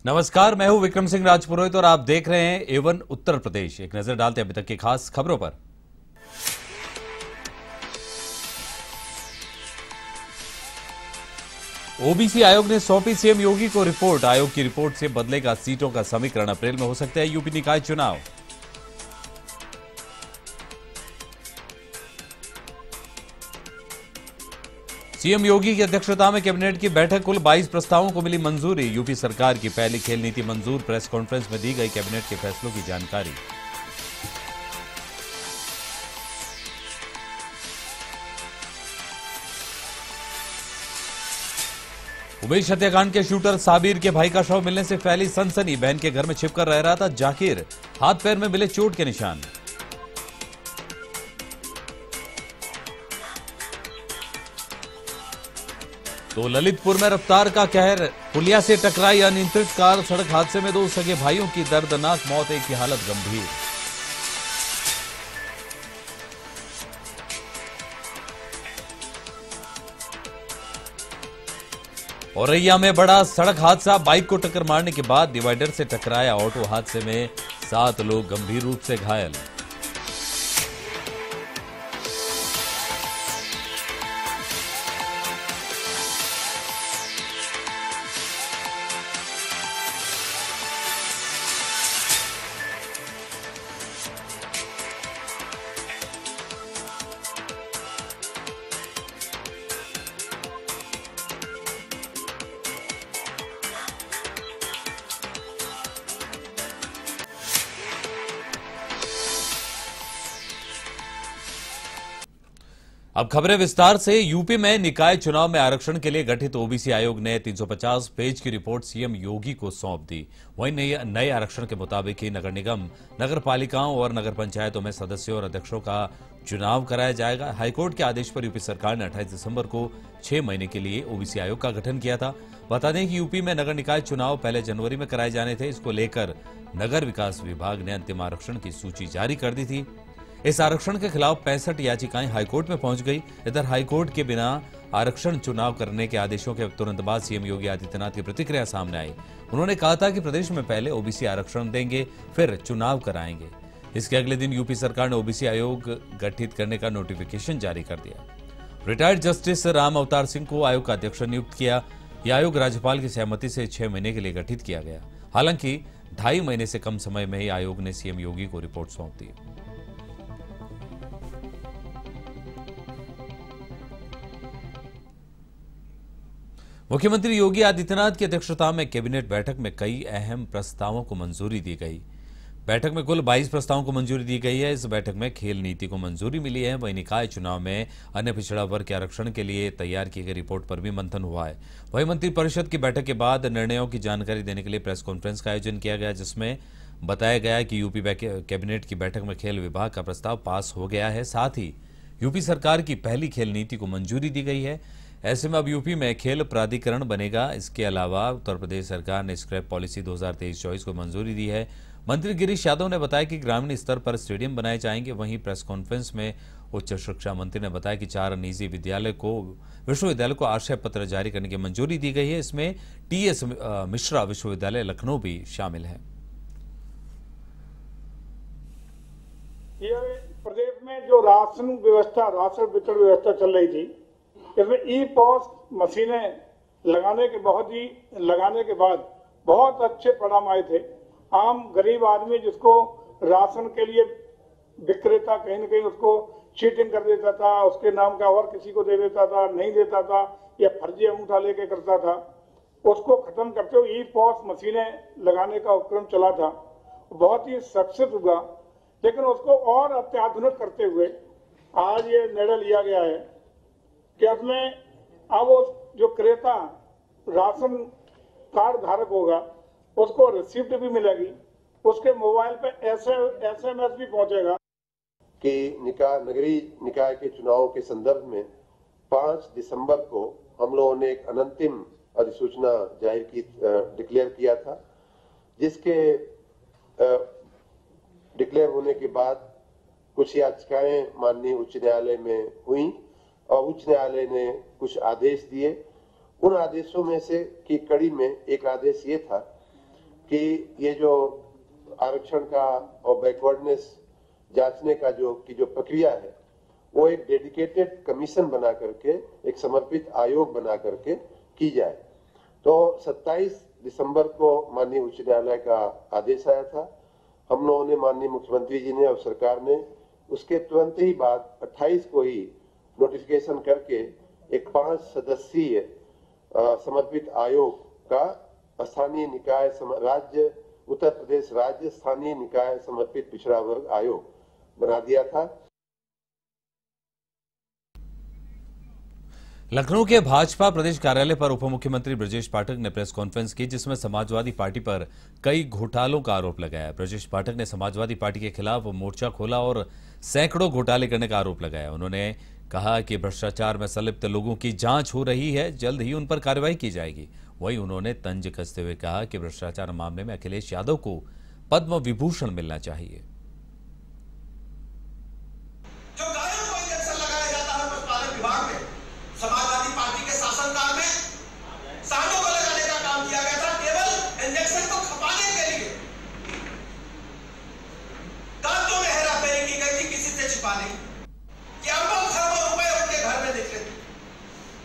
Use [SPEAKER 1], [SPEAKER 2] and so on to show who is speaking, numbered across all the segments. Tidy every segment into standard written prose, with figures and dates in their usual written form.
[SPEAKER 1] नमस्कार, मैं हूं विक्रम सिंह राजपुरोहित और आप देख रहे हैं एवन उत्तर प्रदेश। एक नजर डालते हैं अभी तक की खास खबरों पर। ओबीसी आयोग ने सौंपी सीएम योगी को रिपोर्ट। आयोग की रिपोर्ट से बदलेगा सीटों का समीकरण। अप्रैल में हो सकते हैं यूपी निकाय चुनाव। सीएम योगी की अध्यक्षता में कैबिनेट की बैठक, कुल 22 प्रस्तावों को मिली मंजूरी। यूपी सरकार की पहली खेल नीति मंजूर। प्रेस कॉन्फ्रेंस में दी गई कैबिनेट के फैसलों की जानकारी। उमेश हत्याकांड के शूटर साबिर के भाई का शव मिलने से फैली सनसनी। बहन के घर में छिपकर रह रहा था जाकिर। हाथ पैर में मिले चोट के निशान। तो ललितपुर में रफ्तार का कहर, पुलिया से टकराई अनियंत्रित कार। सड़क हादसे में 2 सगे भाइयों की दर्दनाक मौत, एक की हालत गंभीर। औरैया में बड़ा सड़क हादसा, बाइक को टक्कर मारने के बाद डिवाइडर से टकराया ऑटो। हादसे में 7 लोग गंभीर रूप से घायल। अब खबरें विस्तार से। यूपी में निकाय चुनाव में आरक्षण के लिए गठित ओबीसी आयोग ने 350 पेज की रिपोर्ट सीएम योगी को सौंप दी। वहीं नए आरक्षण के मुताबिक ही नगर निगम, नगर पालिकाओं और नगर पंचायतों में सदस्यों और अध्यक्षों का चुनाव कराया जाएगा। हाईकोर्ट के आदेश पर यूपी सरकार ने 28 दिसंबर को 6 महीने के लिए ओबीसी आयोग का गठन किया था। बता दें कि यूपी में नगर निकाय चुनाव पहले जनवरी में कराए जाने थे। इसको लेकर नगर विकास विभाग ने अंतिम आरक्षण की सूची जारी कर दी थी। इस आरक्षण के खिलाफ 65 याचिकाएं हाईकोर्ट में पहुंच गई। इधर हाईकोर्ट के बिना आरक्षण चुनाव करने के आदेशों के तुरंत बाद सीएम योगी आदित्यनाथ की प्रतिक्रिया सामने आई। उन्होंने कहा था कि प्रदेश में पहले ओबीसी आरक्षण देंगे, फिर चुनाव कराएंगे। इसके अगले दिन यूपी सरकार ने ओबीसी आयोग गठित करने का नोटिफिकेशन जारी कर दिया। रिटायर्ड जस्टिस राम अवतार सिंह को आयोग का अध्यक्ष नियुक्त किया। यह आयोग राज्यपाल की सहमति से 6 महीने के लिए गठित किया गया। हालांकि 2.5 महीने से कम समय में ही आयोग ने सीएम योगी को रिपोर्ट सौंप दी। मुख्यमंत्री योगी आदित्यनाथ की अध्यक्षता में कैबिनेट बैठक में कई अहम प्रस्तावों को मंजूरी दी गई। बैठक में कुल 22 प्रस्तावों को मंजूरी दी गई है। इस बैठक में खेल नीति को मंजूरी मिली है। वहीं निकाय चुनाव में अन्य पिछड़ा वर्ग के आरक्षण के लिए तैयार की गई रिपोर्ट पर भी मंथन हुआ है। वहीं मंत्रिपरिषद की बैठक के बाद निर्णयों की जानकारी देने के लिए प्रेस कॉन्फ्रेंस का आयोजन किया गया, जिसमें बताया गया कि यूपी कैबिनेट की बैठक में खेल विभाग का प्रस्ताव पास हो गया है। साथ ही यूपी सरकार की पहली खेल नीति को मंजूरी दी गई है। ऐसे में अब यूपी में खेल प्राधिकरण बनेगा। इसके अलावा उत्तर प्रदेश सरकार ने स्क्रैप पॉलिसी 2023-24 को मंजूरी दी है। मंत्री गिरीश यादव ने बताया कि ग्रामीण स्तर पर स्टेडियम बनाए जाएंगे। वहीं प्रेस कॉन्फ्रेंस में उच्च शिक्षा मंत्री ने बताया कि 4 निजी विश्वविद्यालय को आशय पत्र जारी करने की मंजूरी दी गई है। इसमें टीएस मिश्रा विश्वविद्यालय लखनऊ भी शामिल है।
[SPEAKER 2] प्रदेश में जो राशन वितरण व्यवस्था चल रही थी, इसमें ई पॉस मशीनें लगाने के बाद बहुत अच्छे परिणाम आए थे। आम गरीब आदमी जिसको राशन के लिए विक्रेता कहीं न कहीं उसको चीटिंग कर देता था, उसके नाम का और किसी को दे देता था, नहीं देता था या फर्जी अंगूठा लेके करता था, उसको खत्म करते हुए ई पॉस मशीनें लगाने का उपक्रम चला था। बहुत ही सक्सेस हुआ, लेकिन उसको और अत्याधुनिक करते हुए आज ये निर्णय लिया गया है कि उसमें अब जो क्रेता राशन कार्ड धारक होगा उसको रिसिप्ट भी मिलेगी, उसके मोबाइल पे एसएमएस भी पहुंचेगा।
[SPEAKER 3] कि नगरीय निकाय के चुनाव के संदर्भ में 5 दिसंबर को हम लोगों ने एक अनंतिम अधिसूचना डिक्लेयर किया था, जिसके डिक्लेयर होने के बाद कुछ याचिकाएं माननीय उच्च न्यायालय में हुई और उच्च न्यायालय ने कुछ आदेश दिए। उन आदेशों में से की कड़ी में एक आदेश ये था कि ये जो आरक्षण का और बैकवर्डनेस जांचने का जो प्रक्रिया है वो एक डेडिकेटेड कमीशन बना करके, एक समर्पित आयोग बना करके की जाए। तो 27 दिसंबर को माननीय उच्च न्यायालय का आदेश आया था। हम लोगों ने, माननीय मुख्यमंत्री जी ने और सरकार ने उसके तुरंत ही बाद 28 को ही नोटिफिकेशन करके एक 5 सदस्यीय समर्पित आयोग का स्थानीय निकाय राज्य उत्तर प्रदेश राज्य स्थानीय निकाय समर्पित पिछड़ा वर्ग आयोग बना दिया था।
[SPEAKER 1] लखनऊ के भाजपा प्रदेश कार्यालय पर उप मुख्यमंत्री ब्रजेश पाठक ने प्रेस कॉन्फ्रेंस की, जिसमें समाजवादी पार्टी पर कई घोटालों का आरोप लगाया। ब्रजेश पाठक ने समाजवादी पार्टी के खिलाफ मोर्चा खोला और सैकड़ों घोटाले करने का आरोप लगाया। उन्होंने कहा कि भ्रष्टाचार में संलिप्त लोगों की जांच हो रही है, जल्द ही उन पर कार्रवाई की जाएगी। वहीं उन्होंने तंज कसते हुए कहा कि भ्रष्टाचार मामले में अखिलेश यादव को पद्म विभूषण मिलना चाहिए।
[SPEAKER 4] समाजवादी पार्टी के शासनकाल में सांडों को लगाने का काम किया गया था, केवल इंजेक्शन को खपाने के लिए। दांतों में हेराफेरी की गई थी किसी से छिपाने कि अरबों खरबों रुपए उनके घर में दिख रहे थे,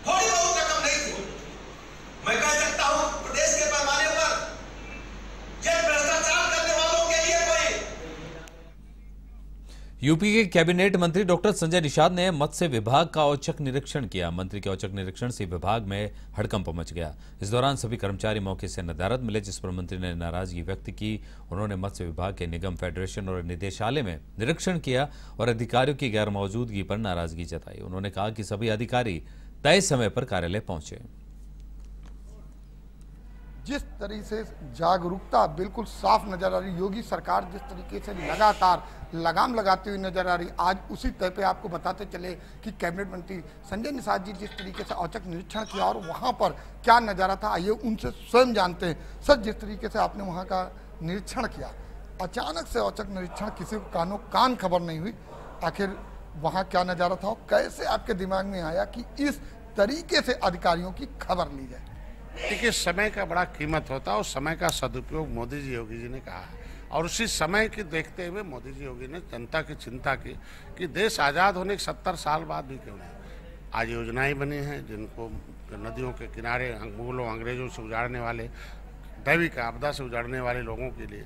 [SPEAKER 4] थोड़ी बहुत रकम नहीं थी। मैं कह सकता हूं प्रदेश के पैमाने पर ये भ्रष्टाचार करने वालों के लिए कोई।
[SPEAKER 1] यूपी के कैबिनेट मंत्री डॉक्टर संजय निषाद ने मत्स्य विभाग का औचक निरीक्षण किया। मंत्री के औचक निरीक्षण से विभाग में हड़कंप मच गया। इस दौरान सभी कर्मचारी मौके से नदारद मिले, जिस पर मंत्री ने नाराजगी व्यक्त की। उन्होंने मत्स्य विभाग के निगम, फेडरेशन और निदेशालय में निरीक्षण किया और अधिकारियों की गैर मौजूदगी पर नाराजगी जताई। उन्होंने कहा कि सभी अधिकारी तय समय पर कार्यालय पहुंचे।
[SPEAKER 5] जिस तरीके से जागरूकता बिल्कुल साफ नजर आ रही, योगी सरकार जिस तरीके से लगातार लगाम लगाती हुई नजर आ रही, आज उसी तय पे आपको बताते चले कि कैबिनेट मंत्री संजय निषाद जी जिस तरीके से औचक निरीक्षण किया और वहां पर क्या नजारा था, आइए उनसे स्वयं जानते हैं। सर, जिस तरीके से आपने वहां का निरीक्षण किया, अचानक से औचक निरीक्षण, किसी को कानों कान खबर नहीं हुई, आखिर वहां क्या नजारा था और कैसे आपके दिमाग में आया कि इस तरीके से अधिकारियों की खबर ली जाए?
[SPEAKER 6] देखिए, समय का बड़ा कीमत होता है और समय का सदुपयोग मोदी जी योगी जी ने कहा है, और उसी समय के देखते हुए मोदी जी योगी ने जनता की चिंता की कि देश आज़ाद होने के 70 साल बाद भी क्यों नहीं आज योजनाएं बनी हैं, जिनको नदियों के किनारे मुगलों अंग्रेजों से उजाड़ने वाले, दैविक आपदा से उजाड़ने वाले लोगों के लिए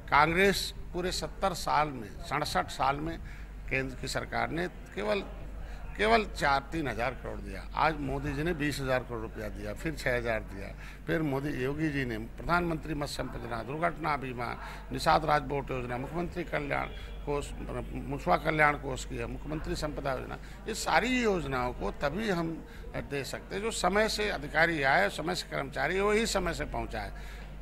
[SPEAKER 6] कांग्रेस पूरे 70 साल में 67 साल में केंद्र की सरकार ने केवल 3 हज़ार करोड़ दिया। आज मोदी जी ने 20,000 करोड़ रुपया दिया, फिर 6,000 दिया, फिर मोदी योगी जी ने प्रधानमंत्री मत्स्य संपदा योजना, दुर्घटना बीमा, निषाद राजबोट योजना, मुख्यमंत्री कल्याण कोष, मुछुआ कल्याण कोष की है, मुख्यमंत्री संपदा योजना, ये सारी योजनाओं को तभी हम दे सकते हैं जो समय से अधिकारी आए, समय से कर्मचारी वही समय से पहुँचाए।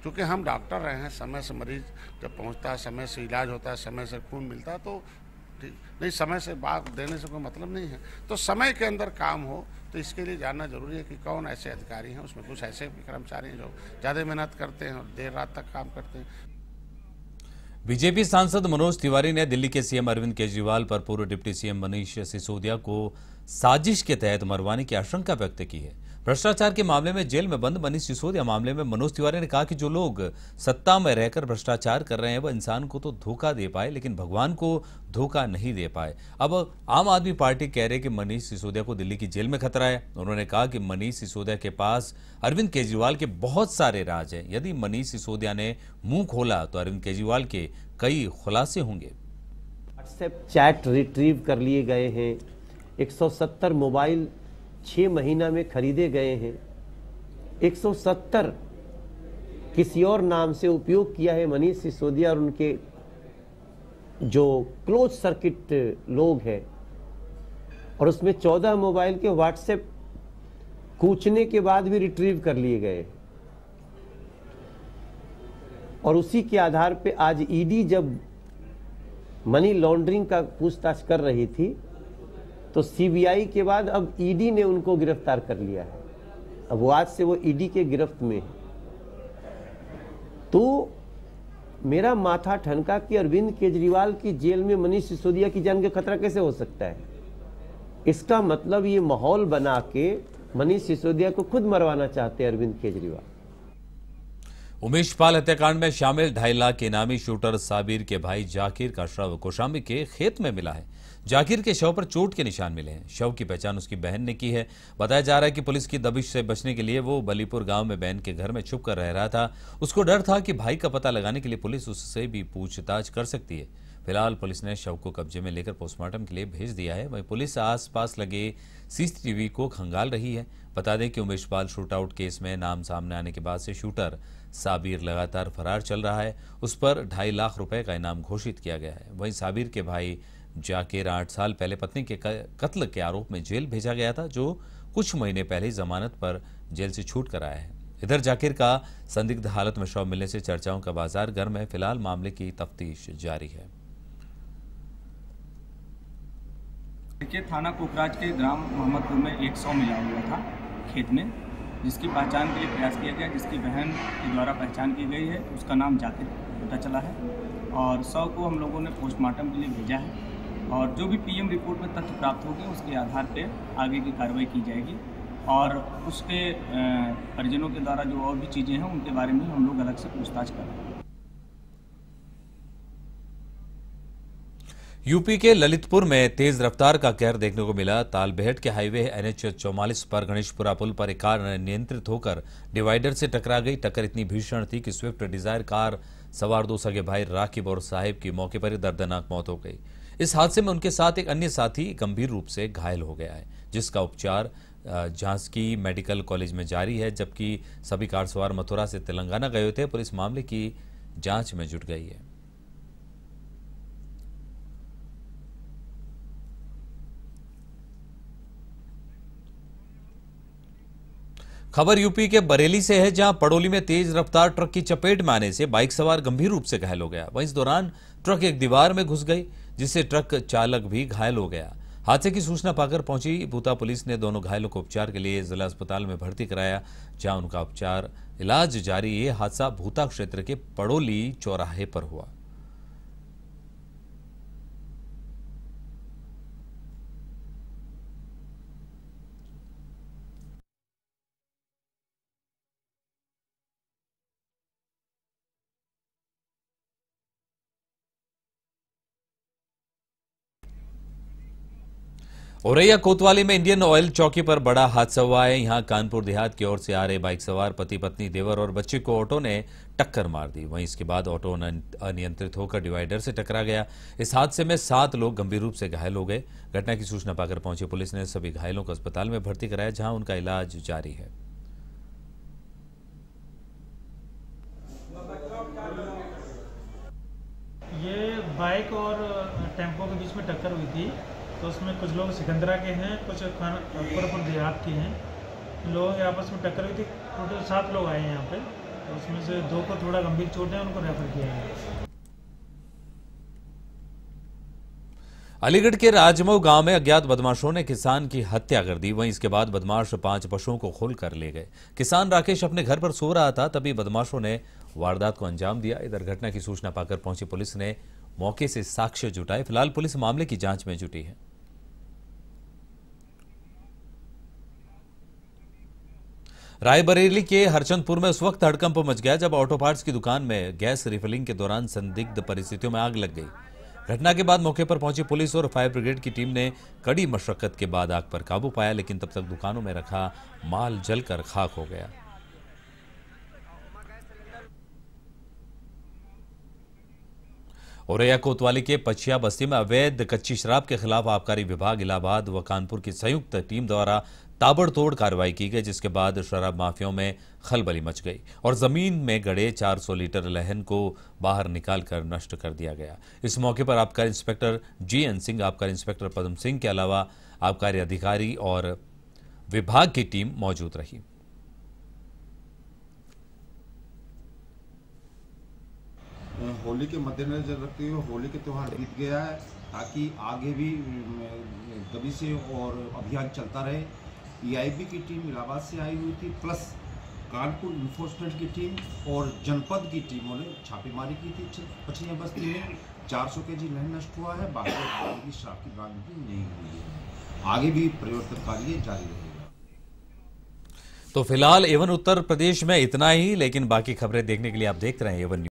[SPEAKER 6] क्योंकि हम डॉक्टर रहे हैं, समय से मरीज जब पहुँचता है, समय से इलाज होता है, समय से खून मिलता है, तो नहीं, समय से बात देने से कोई मतलब नहीं है। तो समय के अंदर काम हो, तो इसके लिए जानना जरूरी है कि कौन ऐसे अधिकारी हैं। उसमें कुछ ऐसे भी कर्मचारी हैं जो ज़्यादा मेहनत करते हैं और देर रात तक काम करते हैं।
[SPEAKER 1] बीजेपी सांसद मनोज तिवारी ने दिल्ली के सीएम अरविंद केजरीवाल पर पूर्व डिप्टी सीएम मनीष सिसोदिया को साजिश के तहत मरवाने की आशंका व्यक्त की है। भ्रष्टाचार के मामले में जेल में बंद मनीष सिसोदिया मामले में मनोज तिवारी ने कहा कि जो लोग सत्ता में रहकर भ्रष्टाचार कर रहे हैं वह इंसान को तो धोखा दे पाए, लेकिन भगवान को धोखा नहीं दे पाए। अब आम आदमी पार्टी कह रही है कि मनीष सिसोदिया को दिल्ली की जेल में खतरा है। उन्होंने कहा कि मनीष सिसोदिया के पास अरविंद केजरीवाल के बहुत सारे राज हैं। यदि मनीष सिसोदिया ने मुंह खोला तो अरविंद केजरीवाल के कई खुलासे होंगे।
[SPEAKER 7] व्हाट्सएप चैट रिट्रीव कर लिए गए हैं, 170 मोबाइल 6 महीना में खरीदे गए हैं, 170 किसी और नाम से उपयोग किया है मनीष सिसोदिया और उनके जो क्लोज सर्किट लोग हैं, और उसमें 14 मोबाइल के व्हाट्सएप कूचने के बाद भी रिट्रीव कर लिए गए। और उसी के आधार पे आज ईडी जब मनी लॉन्ड्रिंग का पूछताछ कर रही थी तो सीबीआई के बाद अब ईडी ने उनको गिरफ्तार कर लिया है। अब वो आज से वो ईडी के गिरफ्त में है। तो मेरा माथा ठनका कि अरविंद केजरीवाल की जेल में मनीष सिसोदिया की जान का खतरा कैसे हो सकता है। इसका मतलब ये माहौल बना के मनीष सिसोदिया को खुद मरवाना चाहते हैं अरविंद केजरीवाल।
[SPEAKER 1] उमेश पाल हत्याकांड में शामिल 2.5 लाख के इनामी शूटर साबिर के भाई जाकिर का शव कौशाम्बी के खेत में मिला है। जाकिर के शव पर चोट के निशान मिले हैं। शव की पहचान उसकी बहन ने की है। बताया जा रहा है कि पुलिस की दबिश से बचने के लिए वो बलीपुर गांव में बहन के घर में छुप कर रह रहा था। उसको डर था कि भाई का पता लगाने के लिए पुलिस उससे भी पूछताछ कर सकती है। फिलहाल पुलिस ने शव को कब्जे में लेकर पोस्टमार्टम के लिए भेज दिया है। वहीं पुलिस आसपास लगे सीसीटीवी को खंगाल रही है। बता दें कि उमेश पाल शूटआउट केस में नाम सामने आने के बाद से शूटर साबिर लगातार फरार चल रहा है। उस पर 2.5 लाख रुपए का इनाम घोषित किया गया है। वहीं साबिर के भाई जाकिर 8 साल पहले पत्नी के कत्ल के आरोप में जेल भेजा गया था, जो कुछ महीने पहले जमानत पर जेल से छूट कर आया है। इधर जाकिर का संदिग्ध हालत में शव मिलने से चर्चाओं का बाजार गर्म है। फिलहाल मामले की तफ्तीश जारी है।
[SPEAKER 8] देखिए, थाना कोकराज के ग्राम मोहम्मदपुर में एक शव मिला हुआ था खेत में, जिसकी पहचान के लिए प्रयास किया गया, जिसकी बहन के द्वारा पहचान की गई है। उसका नाम जाकिर पता चला है और शव को हम लोगों ने पोस्टमार्टम के लिए भेजा है और जो भी पीएम रिपोर्ट में तथ्य प्राप्त होंगे उसके आधार पर आगे की कार्रवाई की जाएगी और उसके परिजनों के द्वारा जो और भी चीज़ें हैं उनके बारे में हम लोग अलग से पूछताछ कर रहे हैं।
[SPEAKER 1] यूपी के ललितपुर में तेज रफ्तार का कहर देखने को मिला। तालबेहट के हाईवे NH 44 पर गणेशपुरा पुल पर एक कार नियंत्रित होकर डिवाइडर से टकरा गई। टक्कर इतनी भीषण थी कि स्विफ्ट डिजायर कार सवार 2 सगे भाई राकिब और साहिब की मौके पर ही दर्दनाक मौत हो गई। इस हादसे में उनके साथ एक अन्य साथी गंभीर रूप से घायल हो गया है, जिसका उपचार झांसी मेडिकल कॉलेज में जारी है, जबकि सभी कार सवार मथुरा से तेलंगाना गए थे। पुलिस मामले की जांच में जुट गई है। खबर यूपी के बरेली से है, जहां पड़ोली में तेज रफ्तार ट्रक की चपेट में आने से बाइक सवार गंभीर रूप से घायल हो गया। वहीं इस दौरान ट्रक एक दीवार में घुस गई, जिससे ट्रक चालक भी घायल हो गया। हादसे की सूचना पाकर पहुंची भूता पुलिस ने दोनों घायलों को उपचार के लिए जिला अस्पताल में भर्ती कराया, जहां उनका इलाज जारी। ये हादसा भूता क्षेत्र के पड़ोली चौराहे पर हुआ। औरैया कोतवाली में इंडियन ऑयल चौकी पर बड़ा हादसा हुआ है। यहां कानपुर देहात की ओर से आ रहे बाइक सवार पति पत्नी देवर और बच्चे को ऑटो ने टक्कर मार दी। वहीं इसके बाद ऑटो अनियंत्रित होकर डिवाइडर से टकरा गया। इस हादसे में 7 लोग गंभीर रूप से घायल हो गए। घटना की सूचना पाकर पहुंची पुलिस ने सभी घायलों को अस्पताल में भर्ती कराया, जहां उनका इलाज जारी है।
[SPEAKER 9] ये बाइक और टेम्पो के बीच में टक्कर हुई थी, तो उसमें कुछ लोग सिकंदरा के हैं, कुछ कानपुर देहात के हैं। लोगों के आपस में टक्कर हुई थी। टोटल 7 लोग आए हैं यहाँ पे, तो उसमें से 2 को थोड़ा गंभीर चोट है, उनको रेफर किया गया।
[SPEAKER 1] अलीगढ़ के राजमऊ गांव में अज्ञात बदमाशों ने किसान की हत्या कर दी। वहीं इसके बाद बदमाश 5 पशुओं को खोल कर ले गए। किसान राकेश अपने घर पर सो रहा था, तभी बदमाशों ने वारदात को अंजाम दिया। इधर घटना की सूचना पाकर पहुंची पुलिस ने मौके से साक्ष्य जुटाए। फिलहाल पुलिस मामले की जांच में जुटी है। रायबरेली के हरचंदपुर में उस वक्त हड़कंप मच गया जब ऑटो पार्ट्स की दुकान में गैस रिफिलिंग के दौरान संदिग्ध परिस्थितियों में आग लग गई। घटना के बाद मौके पर पहुंची पुलिस और फायर ब्रिगेड की टीम ने कड़ी मशक्कत के बाद आग पर काबू पाया, लेकिन तब तक दुकानों में रखा माल जलकर खाक हो गया। औरैया कोतवाली के पछिया बस्ती में अवैध कच्ची शराब के खिलाफ आबकारी विभाग इलाहाबाद व कानपुर की संयुक्त टीम द्वारा ताबड़तोड़ कार्रवाई की गई, जिसके बाद शराब माफियाओं में खलबली मच गई और जमीन में गड़े 400 लीटर लहन को बाहर निकालकर नष्ट कर दिया गया। इस मौके पर आबकारी इंस्पेक्टर GN सिंह, आबकारी इंस्पेक्टर पद्म सिंह के अलावा आबकारी अधिकारी और विभाग की टीम मौजूद रही।
[SPEAKER 10] होली के मद्देनजर रखते हुए होली के त्यौहार बीत गया है, ताकि आगे भी दबी से और अभियान चलता रहे। EIB की टीम इलाहाबाद से आई हुई थी, प्लस कानपुर इन्फोर्समेंट की टीम और जनपद की टीमों ने छापेमारी की थी। पछिया बस्ती में 400 kg लहन नष्ट हुआ है, बाकी शराब की बरामदगी नहीं हुई है। आगे भी परिवर्तन कार्य जारी रहेगा।
[SPEAKER 1] तो फिलहाल एवन उत्तर प्रदेश में इतना ही, लेकिन बाकी खबरें देखने के लिए आप देखते रहें एवन न्यूज।